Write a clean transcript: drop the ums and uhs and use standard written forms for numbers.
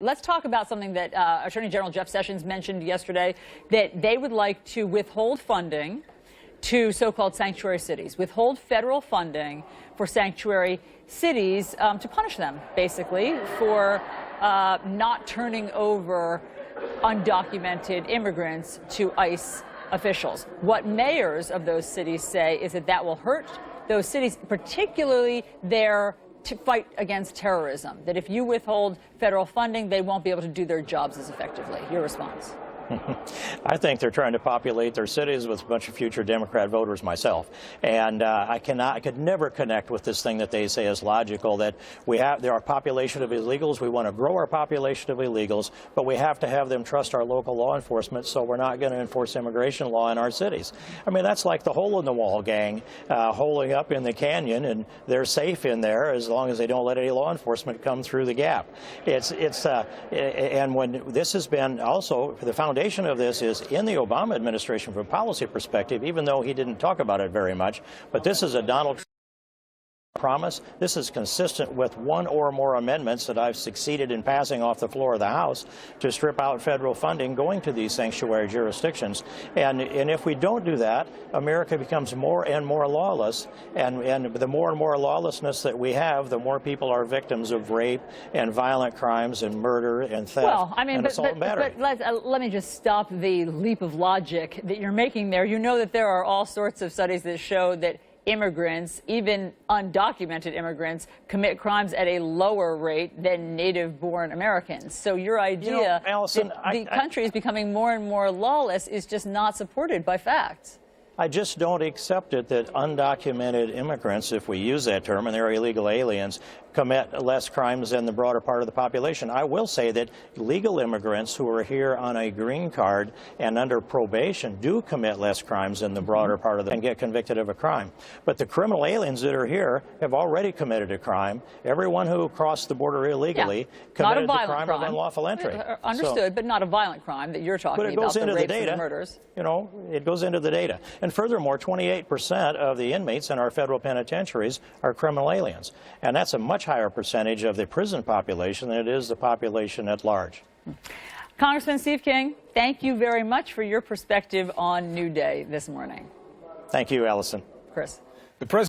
Let's talk about something that Attorney General Jeff Sessions mentioned yesterday, that they would like to withhold funding to so-called sanctuary cities, withhold federal funding for sanctuary cities to punish them, basically, for not turning over undocumented immigrants to ICE officials. What mayors of those cities say is that that will hurt those cities, particularly their to fight against terrorism, that if you withhold federal funding, they won't be able to do their jobs as effectively. Your response? I think they're trying to populate their cities with a bunch of future Democrat voters myself. And I could never connect with this thing that they say is logical, that there are a population of illegals. We want to grow our population of illegals, but we have to have them trust our local law enforcement, so we're not going to enforce immigration law in our cities. I mean, that's like the hole-in-the-wall gang holing up in the canyon, and they're safe in there as long as they don't let any law enforcement come through the gap. And when this has been also, the foundation of this is in the Obama administration from a policy perspective, even though he didn't talk about it very much. But this is a Donald Trump promise. This is consistent with one or more amendments that I've succeeded in passing off the floor of the House to strip out federal funding going to these sanctuary jurisdictions. And if we don't do that, America becomes more and more lawless. And the more and more lawlessness that we have, the more people are victims of rape and violent crimes and murder and theft. Well, I mean, and assault and battery. But let me just stop the leap of logic that you're making there. You know that there are all sorts of studies that show that immigrants, even undocumented immigrants, commit crimes at a lower rate than native-born Americans. So your idea Allison, that the country is becoming more and more lawless is just not supported by facts. I just don't accept it that undocumented immigrants, if we use that term, and they're illegal aliens, commit less crimes than the broader part of the population. I will say that legal immigrants who are here on a green card and under probation do commit less crimes than the broader part of them and get convicted of a crime. But the criminal aliens that are here have already committed a crime. Everyone who crossed the border illegally committed the crime of unlawful entry. Understood, but not a violent crime that you're talking about, the rapes and the murders. You know, it goes into the data. And furthermore, 28% of the inmates in our federal penitentiaries are criminal aliens. And that's a much higher percentage of the prison population than it is the population at large. Congressman Steve King, thank you very much for your perspective on New Day this morning. Thank you, Allison. Chris. The president